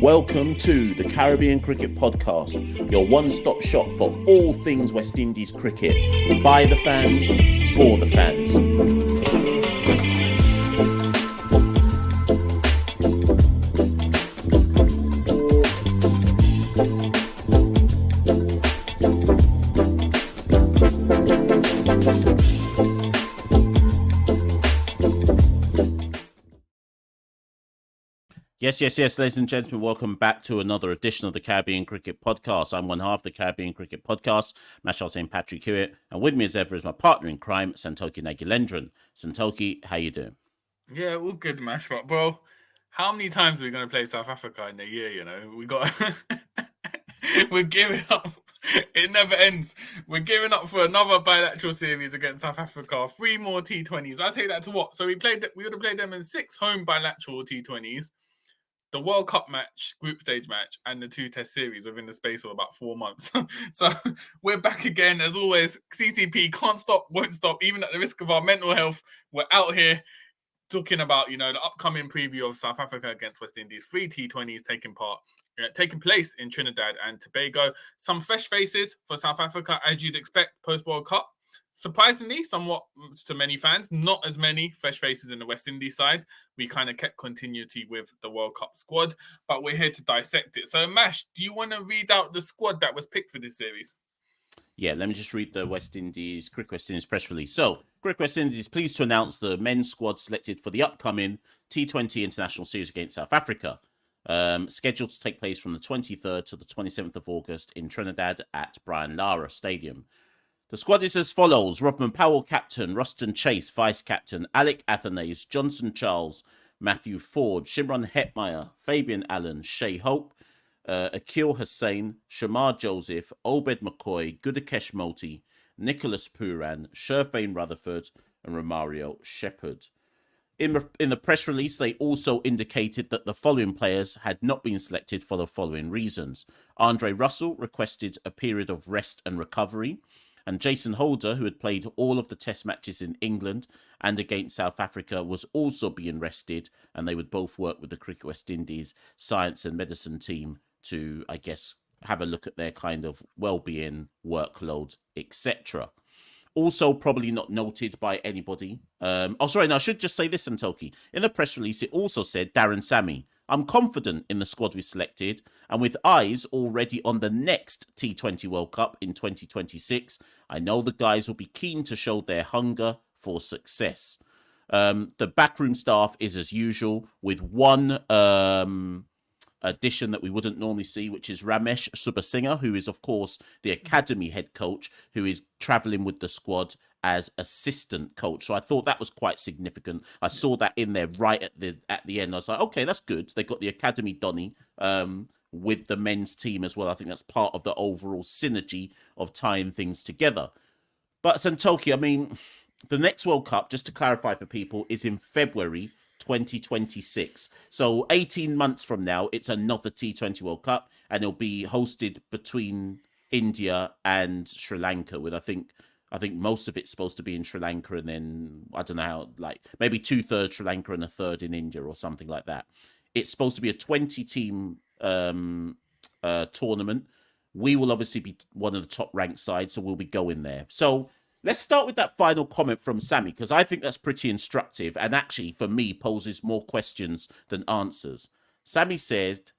Welcome to the Caribbean Cricket Podcast, your one-stop shop for all things West Indies cricket. By the fans, for the fans. Yes, ladies and gentlemen, welcome back to another edition of the Caribbean Cricket Podcast. I'm one half of the Caribbean Cricket Podcast, Machel and Santokie Hewitt, and with me as ever is my partner in crime, Santokie Nagulendran. Santokie, how you doing? Yeah, all good, Mash. But bro, how many times are we going to play South Africa in a year? You know, we got we're giving up. It never ends. We're giving up for another bilateral series against South Africa. 3 more T20s. I take that to what? So we would have played them in 6 home bilateral T20s. The World Cup match, group stage match, and the 2 test series within the space of about 4 months. So we're back again. As always, CCP can't stop, won't stop, even at the risk of our mental health. We're out here talking about, the upcoming preview of South Africa against West Indies. 3 T20s taking place in Trinidad and Tobago. Some fresh faces for South Africa, as you'd expect, post-World Cup. Surprisingly, somewhat to many fans, not as many fresh faces in the West Indies side. We kind of kept continuity with the World Cup squad, but we're here to dissect it. So, Mash, do you want to read out the squad that was picked for this series? Yeah, let me just read the Cricket West Indies press release. So, Cricket West Indies is pleased to announce the men's squad selected for the upcoming T20 International Series against South Africa, scheduled to take place from the 23rd to the 27th of August in Trinidad at Brian Lara Stadium. The squad is as follows: Rovman Powell, captain; Ruston Chase, vice-captain; Alec Athanaze, Johnson Charles, Matthew Ford, Shimron Hetmeyer, Fabian Allen, Shea Hope, Akil Hussain, Shamar Joseph, Obed McCoy, Gudakesh Moti, Nicholas Puran, Sherfane Rutherford, and Romario Shepherd. In the press release, they also indicated that the following players had not been selected for the following reasons. Andre Russell requested a period of rest and recovery, and Jason Holder, who had played all of the test matches in England and against South Africa, was also being rested, and they would both work with the Cricket West Indies science and medicine team to, I guess, have a look at their kind of well-being, workload, etc. Also, probably not noted by anybody. I should just say this, Santokie. In the press release, it also said Darren Sammy. I'm confident in the squad we selected, and with eyes already on the next T20 World Cup in 2026, I know the guys will be keen to show their hunger for success. The backroom staff is as usual, with one addition that we wouldn't normally see, which is Ramesh Subasinghe, who is, of course, the academy head coach, who is travelling with the squad as assistant coach. So I thought that was quite significant. I saw that in there right at the end. I was like, okay, that's good. They got the academy Donny with the men's team as well. I think that's part of the overall synergy of tying things together. But Santokie, I mean, the next World Cup, just to clarify for people, is in February 2026. So 18 months from now, it's another T20 World Cup, and it'll be hosted between India and Sri Lanka, with I think most of it's supposed to be in Sri Lanka, and then I don't know how, like maybe 2/3 Sri Lanka and 1/3 in India or something like that. It's supposed to be a 20-team tournament. We will obviously be one of the top ranked sides, so we'll be going there. So let's start with that final comment from Sammy, because I think that's pretty instructive and actually, for me, poses more questions than answers. Sammy said,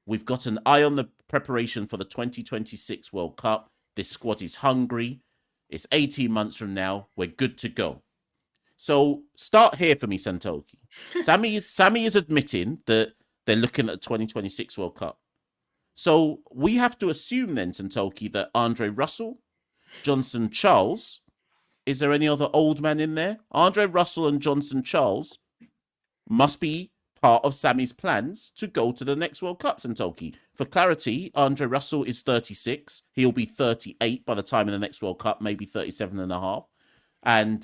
we've got an eye on the preparation for the 2026 World Cup. This squad is hungry. It's 18 months from now. We're good to go. So start here for me, Santokie. Sammy is admitting that they're looking at the 2026 World Cup. So we have to assume then, Santokie, that Andre Russell, Johnson Charles, is there any other old man in there? Andre Russell and Johnson Charles must be part of Sammy's plans to go to the next World Cup, Santokie. For clarity, Andre Russell is 36. He'll be 38 by the time in the next World Cup, maybe 37 and a half. And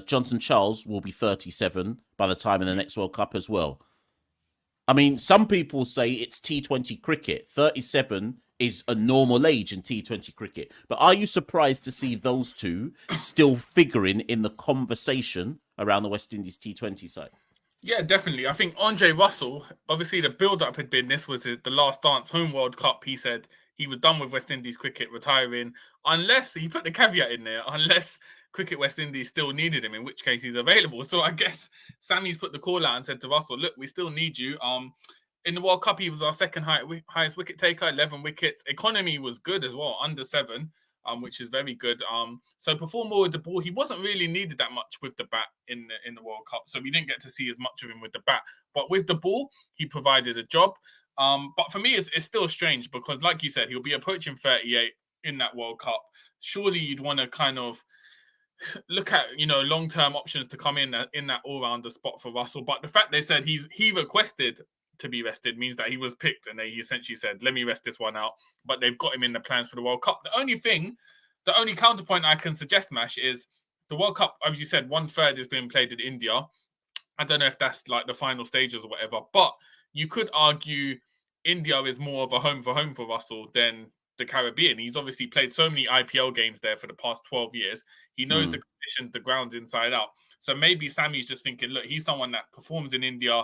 Johnson Charles will be 37 by the time in the next World Cup as well. I mean, some people say it's T20 cricket. 37 is a normal age in T20 cricket. But are you surprised to see those two still figuring in the conversation around the West Indies T20 side? Yeah, definitely. I think Andre Russell, obviously the build-up had been this was the last dance home World Cup. He said he was done with West Indies cricket, retiring, unless he put the caveat in there, unless Cricket West Indies still needed him, in which case he's available. So I guess Sammy's put the call out and said to Russell, look, we still need you. In the World Cup, he was our second highest wicket taker, 11 wickets. Economy was good as well, under 7. Which is very good. So perform more with the ball. He wasn't really needed that much with the bat in the World Cup, so we didn't get to see as much of him with the bat. But with the ball, he provided a job. But for me, it's still strange because, like you said, he'll be approaching 38 in that World Cup. Surely you'd want to kind of look at long-term options to come in that all-rounder spot for Russell. But the fact they said he requested to be rested means that he was picked, and they essentially said, let me rest this one out. But they've got him in the plans for the World Cup. The only counterpoint I can suggest, Mash, is the World Cup, as you said, 1/3 is being played in India. I don't know if that's like the final stages or whatever, but you could argue India is more of a home for Russell than the Caribbean. He's obviously played so many IPL games there for the past 12 years. He knows the conditions, the grounds inside out. So maybe Sammy's just thinking, look, he's someone that performs in India.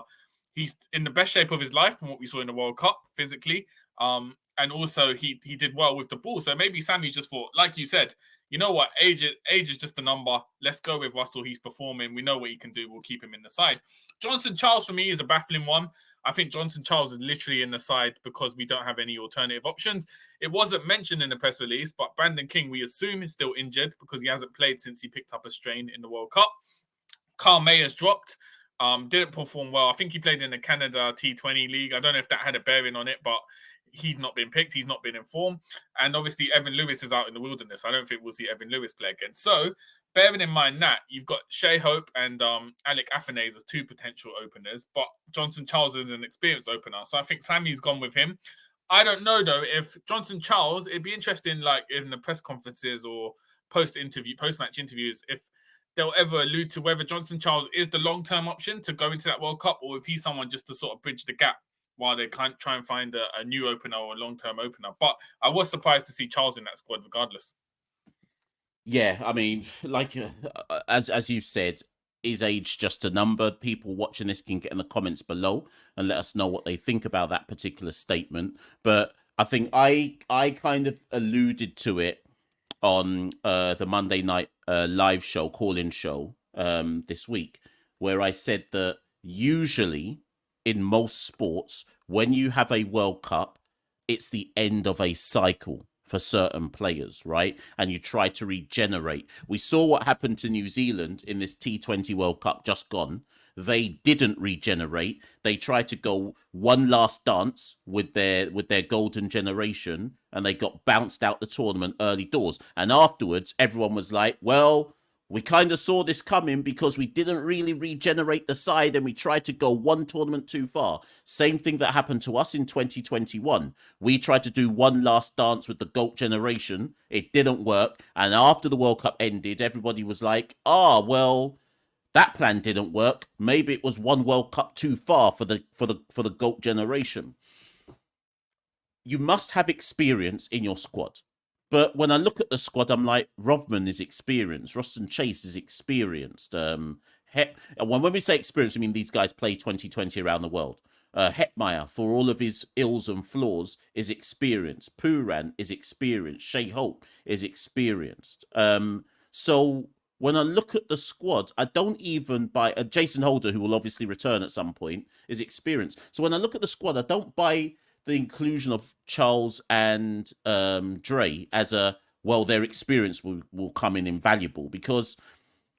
He's in the best shape of his life from what we saw in the World Cup physically. And also he did well with the ball. So maybe Sammy's just thought, like you said, you know what, age is just a number. Let's go with Russell. He's performing. We know what he can do. We'll keep him in the side. Johnson Charles for me is a baffling one. I think Johnson Charles is literally in the side because we don't have any alternative options. It wasn't mentioned in the press release, but Brandon King, we assume, is still injured because he hasn't played since he picked up a strain in the World Cup. Carl Mayer's dropped. Didn't perform well. I think he played in the Canada T20 league. I don't know if that had a bearing on it, but he's not been picked. He's not been informed. And obviously, Evan Lewis is out in the wilderness. I don't think we'll see Evan Lewis play again. So, bearing in mind that, you've got Shea Hope and Alec Afanase as 2 potential openers, but Johnson Charles is an experienced opener. So, I think Sammy's gone with him. I don't know, though, if Johnson Charles, it'd be interesting, like in the press conferences or post-match interviews, if they'll ever allude to whether Johnson Charles is the long-term option to go into that World Cup or if he's someone just to sort of bridge the gap while they can't try and find a new opener or a long-term opener. But I was surprised to see Charles in that squad regardless. Yeah, I mean, like as you've said, is age just a number? People watching this can get in the comments below and let us know what they think about that particular statement. But I think I kind of alluded to it on the Monday night live show, call-in show this week, where I said that usually in most sports, when you have a World Cup, it's the end of a cycle for certain players, right? And you try to regenerate. We saw what happened to New Zealand in this T20 World Cup just gone. They didn't regenerate. They tried to go one last dance with their golden generation, and they got bounced out the tournament early doors. And afterwards, everyone was like, well, we kind of saw this coming because we didn't really regenerate the side and we tried to go one tournament too far. Same thing that happened to us in 2021. We tried to do one last dance with the GOAT generation. It didn't work. And after the World Cup ended, everybody was like, well, that plan didn't work. Maybe it was one World Cup too far for the GOAT generation. You must have experience in your squad. But when I look at the squad, I'm like, Rovman is experienced. Roston Chase is experienced. When we say experience, I mean these guys play 2020 around the world. Hetmeyer, for all of his ills and flaws, is experienced. Pooran is experienced. Shea Hope is experienced. So when I look at the squad, I don't even buy... Jason Holder, who will obviously return at some point, is experienced. So when I look at the squad, I don't buy the inclusion of Charles and Dre as their experience will come in invaluable because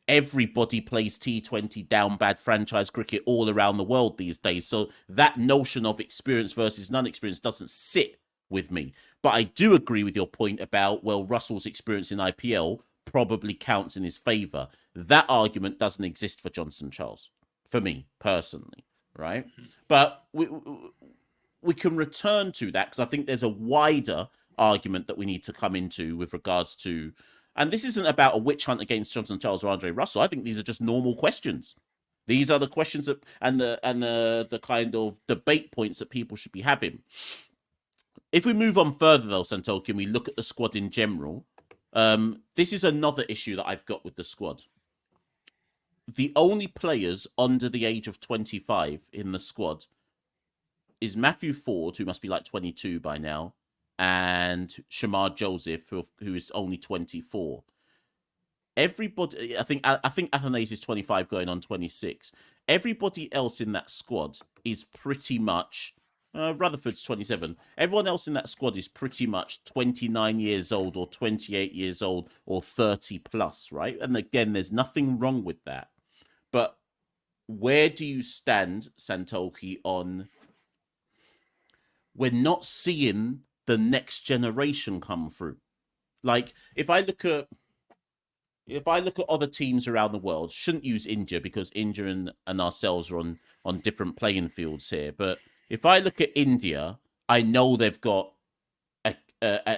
everybody plays T20 down bad franchise cricket all around the world these days. So that notion of experience versus non-experience doesn't sit with me. But I do agree with your point about, well, Russell's experience in IPL probably counts in his favour. That argument doesn't exist for Johnson Charles, for me, personally, right? But we can return to that because I think there's a wider argument that we need to come into with regards to, and this isn't about a witch hunt against Johnson Charles or Andre Russell. I think these are just normal questions. These are the questions that and the kind of debate points that people should be having. If we move on further though, Santokie, and we look at the squad in general, this is another issue that I've got with the squad. the only players under the age of 25 in the squad is Matthew Ford, who must be like 22 by now, and Shamar Joseph, who is only 24. Everybody, I think Athanase is 25 going on 26. Everybody else in that squad is pretty much Rutherford's 27. Everyone else in that squad is pretty much 29 years old or 28 years old or 30 plus, right? And again, there's nothing wrong with that. But where do you stand, Santokie, on we're not seeing the next generation come through? Like, if I look at other teams around the world, shouldn't use India because India and ourselves are on different playing fields here. But if I look at India, I know they've got a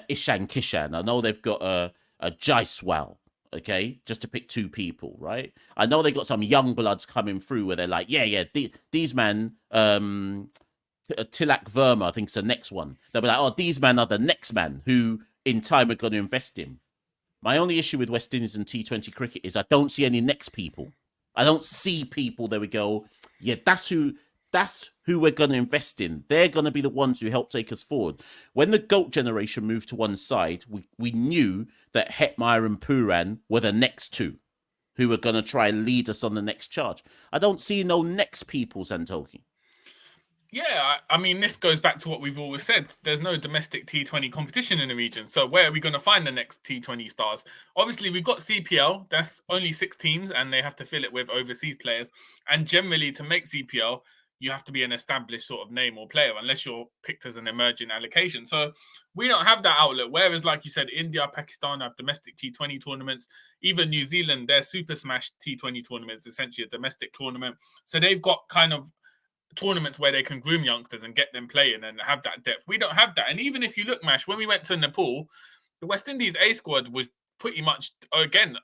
Ishan Kishan. I know they've got a Jaiswal. Okay, just to pick two people, right? I know they got some young bloods coming through where they're like, these men, Tilak Verma, I think is the next one. They'll be like, oh, these men are the next man who in time we're going to invest in. My only issue with West Indies and T20 cricket is I don't see any next people. I don't see people that we go, yeah, that's who we're going to invest in. They're going to be the ones who help take us forward. When the GOAT generation moved to one side, we knew that Hetmeyer and Puran were the next two who were going to try and lead us on the next charge. I don't see no next people, Santokie. Yeah, I mean, this goes back to what we've always said. There's no domestic T20 competition in the region. So where are we going to find the next T20 stars? Obviously, we've got CPL. That's only 6 teams, and they have to fill it with overseas players. And generally, to make CPL, you have to be an established sort of name or player, unless you're picked as an emerging allocation. So we don't have that outlet. Whereas, like you said, India, Pakistan have domestic T20 tournaments. Even New Zealand, their Super Smash T20 tournament is essentially a domestic tournament. So they've got kind of tournaments where they can groom youngsters and get them playing and have that depth. We don't have that. And even if you look, Mash, when we went to Nepal, the West Indies A squad was pretty much, again,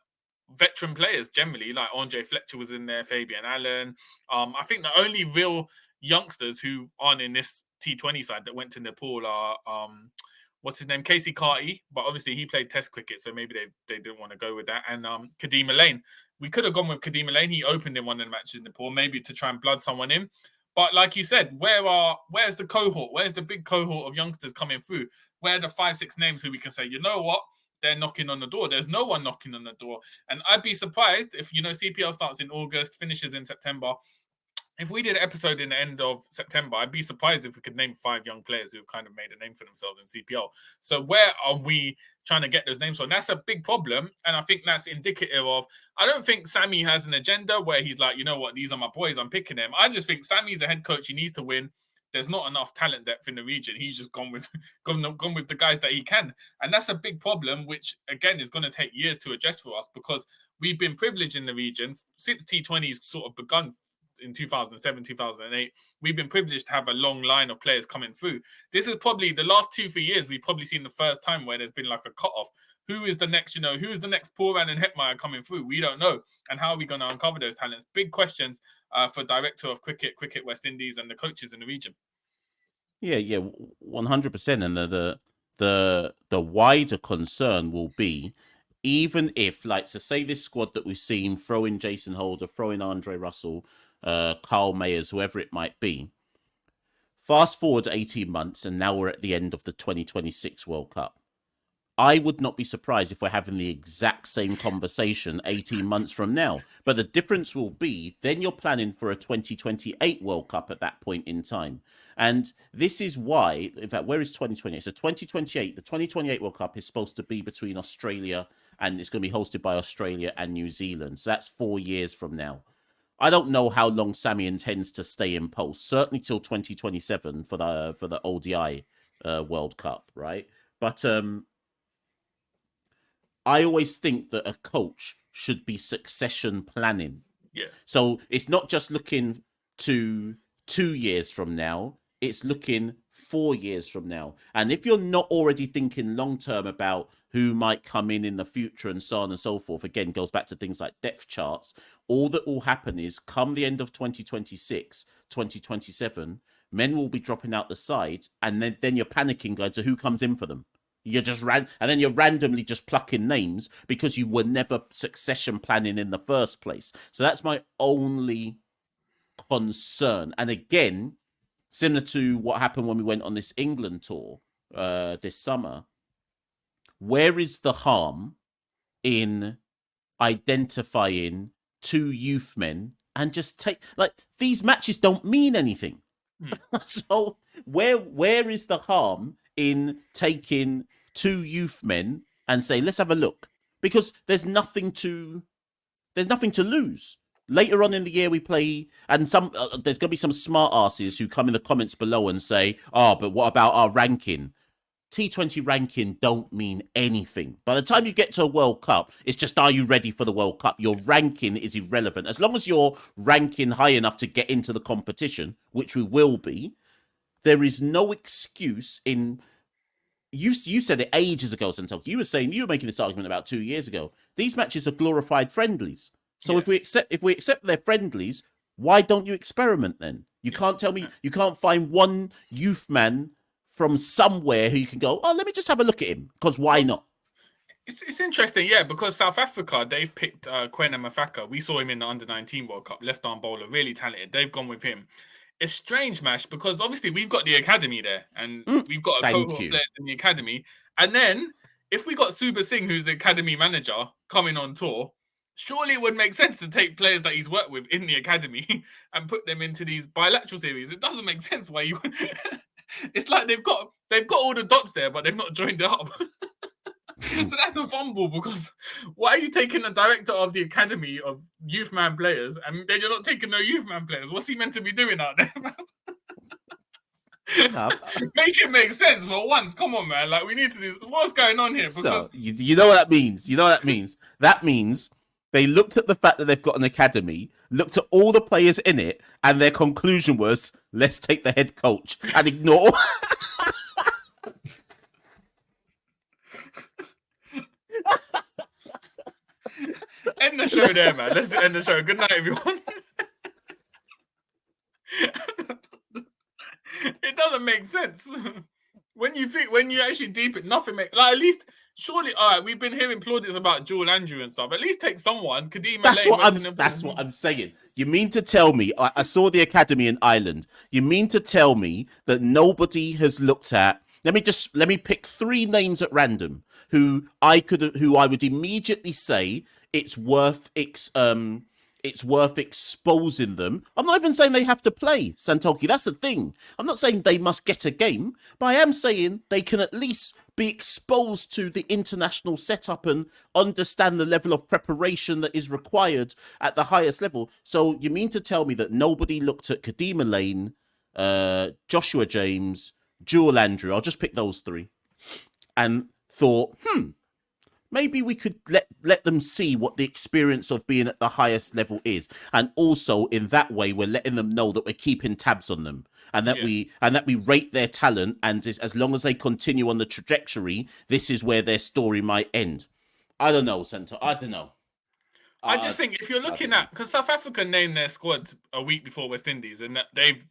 veteran players generally. Like Andre Fletcher was in there, Fabian Allen. I think the only real youngsters who aren't in this T20 side that went to Nepal are what's his name, Casey Carty, but obviously he played Test cricket, so maybe they didn't want to go with that. And Kadeem Lane, we could have gone with Kadeem Lane. He opened in one of the matches in Nepal, maybe to try and blood someone in. But like you said, where's the cohort? Where's the big cohort of youngsters coming through? Where are the 5-6 names who we can say, you know what, they're knocking on the door? There's no one knocking on the door. And I'd be surprised if, CPL starts in August, finishes in September. If we did an episode in the end of September, I'd be surprised if we could name 5 young players who've kind of made a name for themselves in CPL. So where are we trying to get those names from? That's a big problem. And I think that's indicative of, I don't think Sammy has an agenda where he's like, you know what, these are my boys, I'm picking them. I just think Sammy's a head coach. He needs to win. There's not enough talent depth in the region. He's just gone with the guys that he can. And that's a big problem, which, again, is going to take years to address for us because we've been privileged in the region since T20's sort of begun in 2007, 2008, we've been privileged to have a long line of players coming through. This is probably the last 2-3 years we've probably seen the first time where there's been like a cut-off. Who is the next, who's the next Puran and Hetmeyer coming through? We don't know. And how are we going to uncover those talents? Big questions for Director of Cricket West Indies and the coaches in the region. Yeah, 100%. And the wider concern will be, even if, like, so say this squad that we've seen, throw in Jason Holder, throw in Andre Russell, Carl Mayers, whoever it might be. Fast forward 18 months, and now we're at the end of the 2026 World Cup. I would not be surprised if we're having the exact same conversation 18 months from now. But the difference will be, then you're planning for a 2028 World Cup at that point in time. And this is why, in fact, where is 2028? So 2028, the 2028 World Cup is supposed to be between Australia, and it's going to be hosted by Australia and New Zealand. So that's 4 years from now. I don't know how long Sammy intends to stay in post. Certainly till 2027 for the ODI World Cup, right? But I always think that a coach should be succession planning. Yeah. So it's not just looking to 2 years from now. It's looking 4 years from now. And if you're not already thinking long term about who might come in the future and so on and so forth, again, goes back to things like depth charts. All that will happen is come the end of 2026, 2027, men will be dropping out the side, and then you're panicking going to who comes in for them. You're just and then you're randomly just plucking names because you were never succession planning in the first place. So that's my only concern. And again, similar to what happened when we went on this England tour this summer, where is the harm in identifying 2 youth men and just take, like, these matches don't mean anything. So where is the harm in taking 2 youth men and say, let's have a look? Because there's nothing to lose. Later on in the year we play, and there's going to be some smart asses who come in the comments below and say, oh, but what about our ranking? T20 ranking don't mean anything. By the time you get to a World Cup, it's just, are you ready for the World Cup? Your ranking is irrelevant. As long as you're ranking high enough to get into the competition, which we will be, there is no excuse in... You said it ages ago, Santokie. You were making this argument about 2 years ago. These matches are glorified friendlies. So if we accept they're friendlies, why don't you experiment then? You can't tell me you can't find one youth man from somewhere who you can go, oh, let me just have a look at him, because why not? It's interesting, yeah, because South Africa, they've picked Kwena Mafaka. We saw him in the Under-19 World Cup, left-arm bowler, really talented. They've gone with him. It's strange, Mash, because obviously we've got the academy there, and we've got a cohort of players in the academy. And then if we got Suba Singh, who's the academy manager, coming on tour, surely it would make sense to take players that he's worked with in the academy and put them into these bilateral series. It doesn't make sense why you... It's like they've got all the dots there, but they've not joined it up. So that's a fumble, because why are you taking the director of the academy of youth man players and then you're not taking no youth man players? What's he meant to be doing out there, man? Make it make sense for once. Come on, man. Like, we need to do... What's going on here? Because... So, you know what that means? That means they looked at the fact that they've got an academy, looked at all the players in it, and their conclusion was, let's take the head coach and ignore... End the show there, man. Let's end the show. Good night, everyone. It doesn't make sense. When you actually deep it, nothing makes... Like, at least... Surely, all right, we've been hearing plaudits about Joel Andrew and stuff. At least take someone. Kadeem That's what I'm saying. You mean to tell me, I saw the academy in Ireland. You mean to tell me that nobody has looked at... Let me pick 3 names at random who I would immediately say it's worth exposing them. I'm not even saying they have to play, Santokie. That's the thing. I'm not saying they must get a game, but I am saying they can at least be exposed to the international setup and understand the level of preparation that is required at the highest level. So you mean to tell me that nobody looked at Kadeem Lane, Joshua James, Joel Andrew, I'll just pick those 3, and thought, maybe we could let them see what the experience of being at the highest level is, and also in that way we're letting them know that we're keeping tabs on them, and that we rate their talent, and as long as they continue on the trajectory, this is where their story might end. I don't know, Santo. I don't know. I just think if you're looking at, because South Africa named their squad a week before West Indies, and they've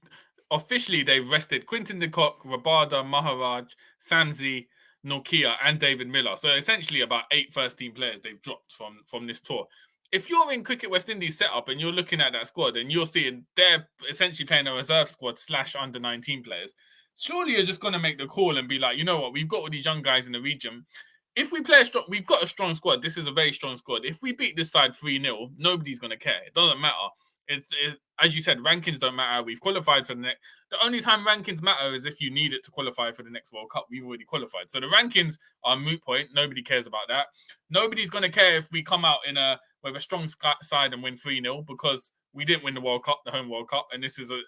rested Quinton de Kock, Rabada, Maharaj, Samsi, Nokia, and David Miller. So essentially about 8 first-team players they've dropped from this tour. If you're in Cricket West Indies setup and you're looking at that squad and you're seeing they're essentially playing a reserve squad / under-19 players, surely you're just going to make the call and be like, you know what, we've got all these young guys in the region. If we play we've got a strong squad. This is a very strong squad. If we beat this side 3-0, nobody's going to care. It doesn't matter. It's as you said, rankings don't matter. We've qualified for the next... The only time rankings matter is if you need it to qualify for the next World Cup. We've already qualified. So the rankings are a moot point. Nobody cares about that. Nobody's going to care if we come out with a strong side and win 3-0, because we didn't win the World Cup, the home World Cup, and this is a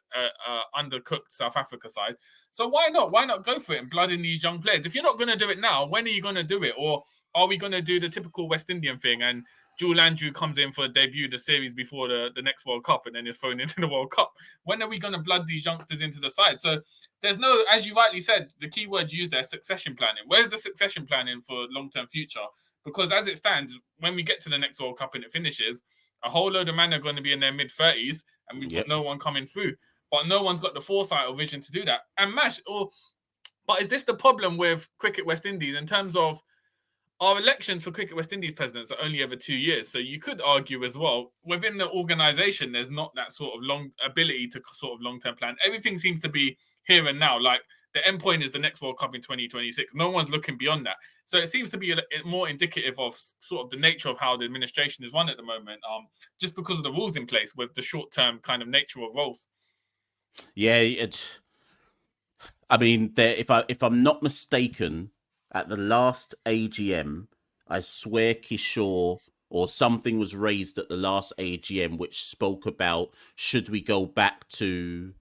undercooked South Africa side. So why not? Why not go for it and blood in these young players? If you're not going to do it now, when are you going to do it? Or are we going to do the typical West Indian thing and Joel Andrew comes in for a debut the series before the next World Cup and then is thrown into the World Cup? When are we going to blood these youngsters into the side? So there's no, as you rightly said, the key word used there, succession planning. Where's the succession planning for long-term future? Because as it stands, when we get to the next World Cup and it finishes, a whole load of men are going to be in their mid-30s and we've got no one coming through. But no one's got the foresight or vision to do that. And Mash, But is this the problem with Cricket West Indies in terms of our elections for Cricket West Indies presidents are only every 2 years? So you could argue as well, within the organisation, there's not that sort of long ability to sort of long-term plan. Everything seems to be here and now. Like the end point is the next World Cup in 2026. No one's looking beyond that. So it seems to be more indicative of sort of the nature of how the administration is run at the moment, just because of the rules in place with the short-term kind of nature of roles. Yeah, I mean, if I'm not mistaken, at the last AGM, I swear Kishore or something was raised at the last AGM which spoke about should we go back to.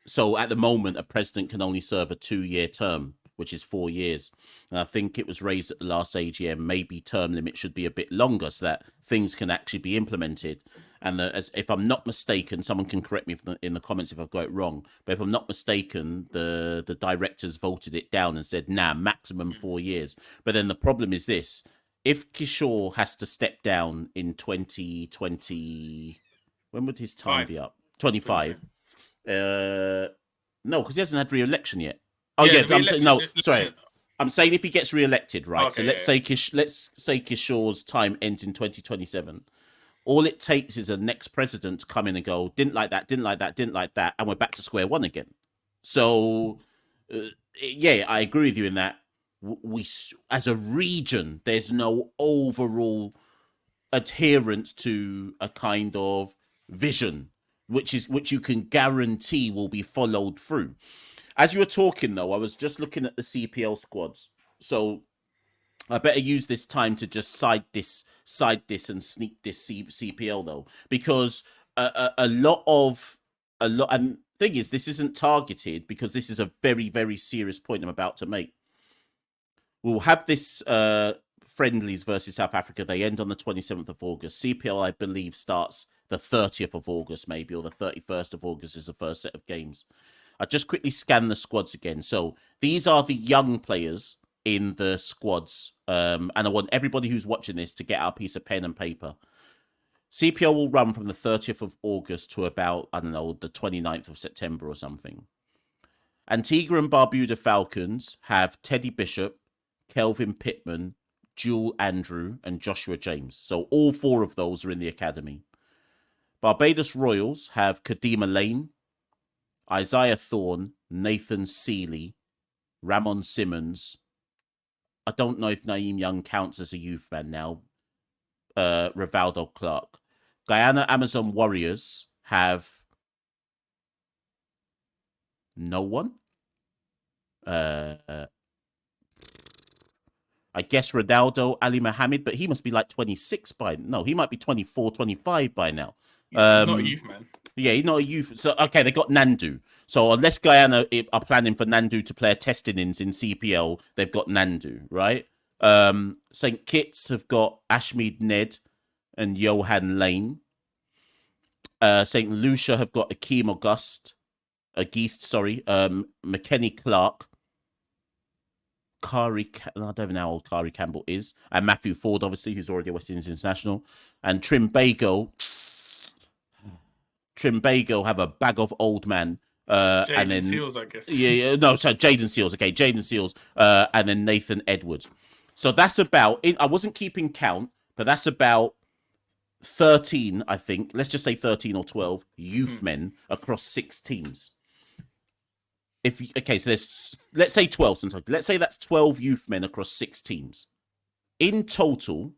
So at the moment, a president can only serve a 2-year term, which is 4 years. And I think it was raised at the last AGM. Maybe term limit should be a bit longer so that things can actually be implemented. And if I'm not mistaken, someone can correct me in the comments if I've got it wrong. But if I'm not mistaken, the directors voted it down and said, nah, maximum 4 years. But then the problem is this. If Kishore has to step down in 2020, when would his time be up? 25. No, because he hasn't had re-election yet. Oh yeah, I'm saying no. Sorry, I'm saying if he gets re-elected, right? Okay, so let's say Kishore's time ends in 2027. All it takes is a next president to come in and go, didn't like that, didn't like that, didn't like that, and we're back to square one again. So, yeah, I agree with you in that. We, as a region, there's no overall adherence to a kind of vision, which you can guarantee will be followed through. As you were talking, though, I was just looking at the CPL squads. So I better use this time to just side this and sneak this CPL though, because a lot and thing is, this isn't targeted because this is a very, very serious point I'm about to make. We'll have this friendlies versus South Africa. They end on the 27th of August. CPL, I believe, starts the 30th of August, maybe, or the 31st of August is the first set of games. I just quickly scan the squads again. So these are the young players in the squads. And I want everybody who's watching this to get out a piece of pen and paper. CPL will run from the 30th of August to about, I don't know, the 29th of September or something. Antigua and Barbuda Falcons have Teddy Bishop, Kelvin Pittman, Jewel Andrew, and Joshua James. So all 4 of those are in the academy. Barbados Royals have Kadima Lane, Isaiah Thorne, Nathan Seeley, Ramon Simmons. I don't know if Naeem Young counts as a youth man now. Rivaldo Clark. Guyana Amazon Warriors have no one. I guess Ronaldo Ali Mohammed, but he must be like 26 by no, he might be 24, 25 by now. He's not a youth man. Yeah, he's not a youth. So okay, they got Nandu. So unless Guyana are planning for Nandu to play a test innings in CPL, they've got Nandu, right? St. Kitts have got Ashmead Ned and Johan Lane. St. Lucia have got Akeem Auguste, McKenny Clark, I don't even know how old Kari Campbell is, and Matthew Ford, obviously, who's already a West Indies international, and Trimbago have a bag of old man. And then Seals, I guess. Yeah, no, so Jaden Seals. Okay, Jaden Seals, and then Nathan Edwards. So that's about. I wasn't keeping count, but that's about 13, I think. Let's just say 13 or 12 youth men across 6 teams. So let's say 12 sometimes. Let's say that's 12 youth men across 6 teams. In total,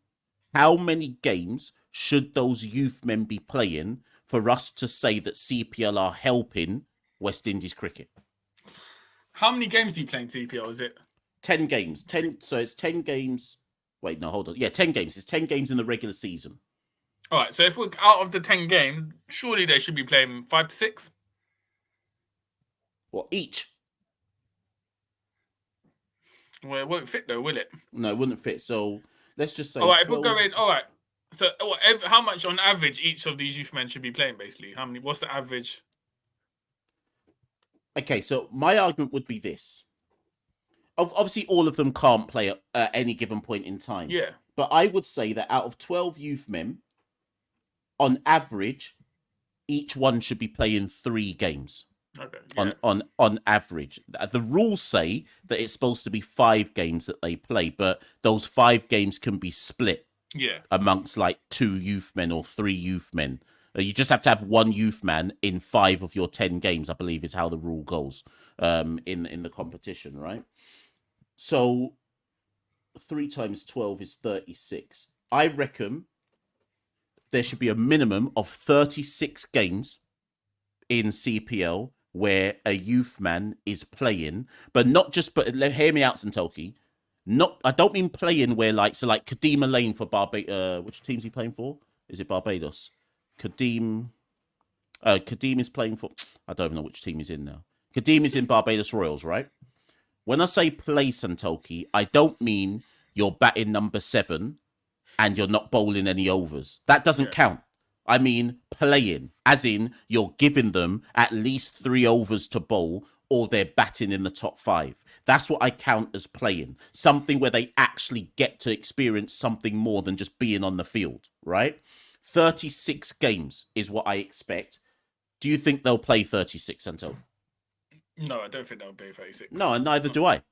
how many games should those youth men be playing for us to say that CPL are helping West Indies cricket? How many games do you play in CPL? Is it 10 games? 10. So it's 10 games. Wait, no, hold on. Yeah, 10 games. It's 10 games in the regular season. All right. So if we're out of the 10 games, surely they should be playing 5 to 6. What, each? Well, it won't fit though, will it? No, it wouldn't fit. So let's just say. All right. 12... If we're going, all right. So how much on average each of these youth men should be playing? Basically, how many? What's the average? Okay, so my argument would be this. Obviously, all of them can't play at any given point in time. Yeah. But I would say that out of 12 youth men, on average, each one should be playing 3 games. Okay. Yeah. On average. The rules say that it's supposed to be 5 games that they play, but those 5 games can be split Yeah. amongst like 2 youth men or 3 youth men. You just have to have 1 youth man in 5 of your 10 games, I believe, is how the rule goes in the competition, right? So 3 times 12 is 36. I reckon there should be a minimum of 36 games in CPL where a youth man is playing, but not just. But hear me out, Santokie. Not, I don't mean playing where like Kadima Lane for Barbados. Which team's he playing for? Is it Barbados? Kadeem is playing for. I don't even know which team he's in now. Kadeem is in Barbados Royals, right? When I say play, Santokie, I don't mean you're batting number 7 and you're not bowling any overs. That doesn't count. I mean playing, as in you're giving them at least 3 overs to bowl or they're batting in the top 5. That's what I count as playing. Something where they actually get to experience something more than just being on the field, right? 36 games is what I expect. Do you think they'll play 36, Santo? No, I don't think they'll play 36. No, and neither do I.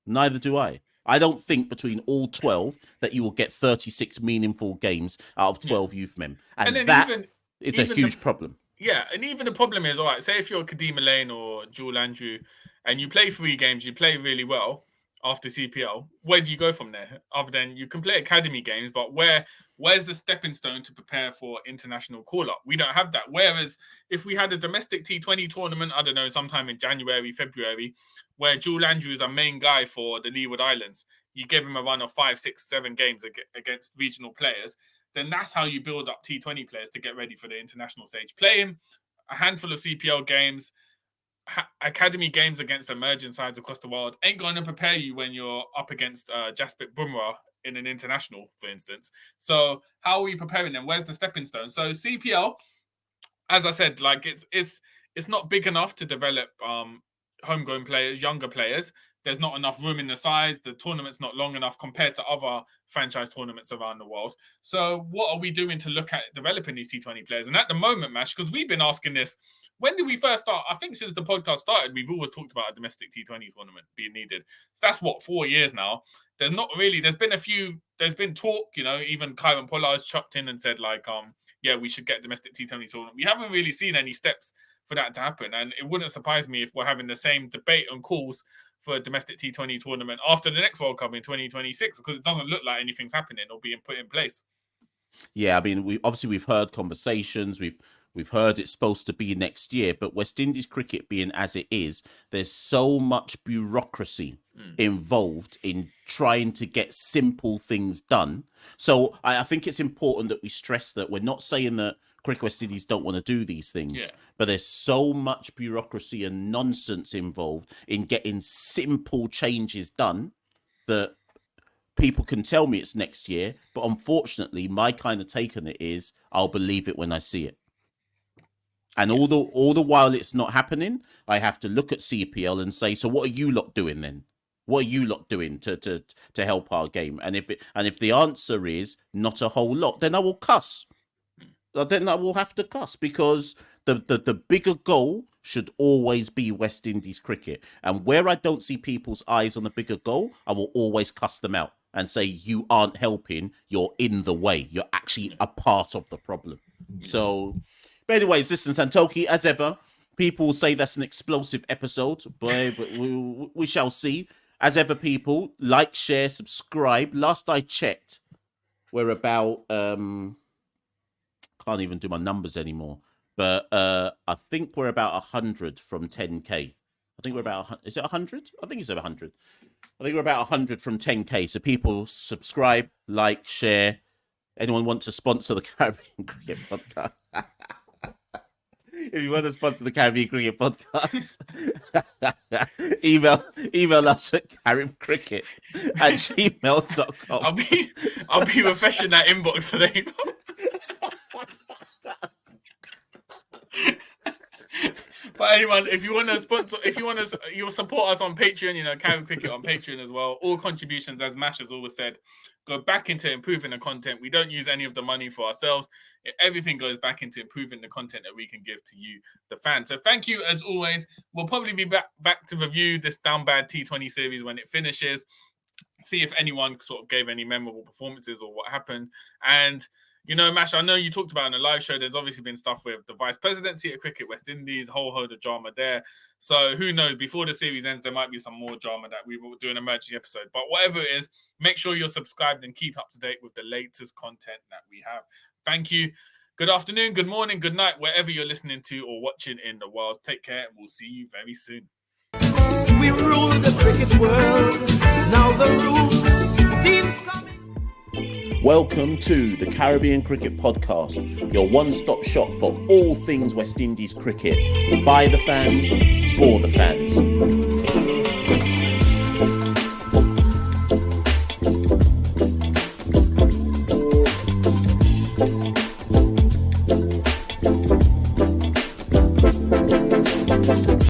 Neither do I. I don't think between all 12 that you will get 36 meaningful games out of 12 youth men. And that is a huge problem. Yeah, and even the problem is, all right, say if you're Kadima Lane or Jewel Andrew and you play 3 games, you play really well after CPL, where do you go from there? Other than you can play academy games, but where's the stepping stone to prepare for international call-up? We don't have that. Whereas if we had a domestic T20 tournament, I don't know, sometime in January, February, where Jewel Andrew is our main guy for the Leeward Islands, you give him a run of 5, 6, 7 games against regional players, then that's how you build up T20 players to get ready for the international stage. Playing a handful of CPL games, academy games against emerging sides across the world ain't going to prepare you when you're up against Jasprit Bumrah in an international, for instance. So how are we preparing them? Where's the stepping stone? So CPL, as I said, like it's not big enough to develop homegrown players, younger players. There's not enough room in the size. The tournament's not long enough compared to other franchise tournaments around the world. So what are we doing to look at developing these T20 players? And at the moment, Mash, because we've been asking this, when did we first start? I think since the podcast started, we've always talked about a domestic T20 tournament being needed. So that's 4 years now. There's been talk, even Kyron Pollard's chucked in and said we should get domestic T20 tournament. We haven't really seen any steps for that to happen. And it wouldn't surprise me if we're having the same debate and calls for a domestic T20 tournament after the next World Cup in 2026, because it doesn't look like anything's happening or being put in place. Yeah, I mean, we've heard conversations, we've heard it's supposed to be next year, but West Indies cricket being as it is, there's so much bureaucracy involved in trying to get simple things done. So I think it's important that we stress that we're not saying that Cricket West Indies don't want to do these things, but there's so much bureaucracy and nonsense involved in getting simple changes done that people can tell me it's next year, but unfortunately my kind of take on it is I'll believe it when I see it. And all the while it's not happening, I have to look at CPL and say, so what are you lot doing then? What are you lot doing to help our game? And if the answer is not a whole lot, then I will cuss. Then I will have to cuss, because the bigger goal should always be West Indies cricket. And where I don't see people's eyes on the bigger goal, I will always cuss them out and say, you aren't helping, you're in the way. You're actually a part of the problem. So, but anyways, listen, Santokie, as ever, people say that's an explosive episode, but we shall see. As ever, people, like, share, subscribe. Last I checked, we're about... can't even do my numbers anymore, but I think we're about 100 from 10k. I think we're about, is it 100? I think it's over 100. I think we're about 100 from 10k. So people subscribe, like, share. Anyone want to sponsor the Caribbean Cricket Podcast? If you want to sponsor the Caribbean Cricket Podcast, email us at caribcricket@gmail.com. I'll be refreshing that inbox today. But anyone, if you want to sponsor, you'll support us on Patreon, Caribbean Cricket on Patreon as well. All contributions, as Mash has always said, go back into improving the content. We don't use any of the money for ourselves. Everything goes back into improving the content that we can give to you, the fans. So thank you as always. We'll probably be back to review this Down Bad T20 series when it finishes. See if anyone sort of gave any memorable performances or what happened. And, you know, Mash, I know you talked about in the live show, there's obviously been stuff with the vice presidency at Cricket West Indies, a whole load of drama there. So who knows, before the series ends, there might be some more drama that we will do an emergency episode. But whatever it is, make sure you're subscribed and keep up to date with the latest content that we have. Thank you. Good afternoon, good morning, good night, wherever you're listening to or watching in the world. Take care, and we'll see you very soon. We rule the cricket world. Now the rules seem coming. Welcome to the Caribbean Cricket Podcast, your one-stop shop for all things West Indies cricket. By the fans, for the fans.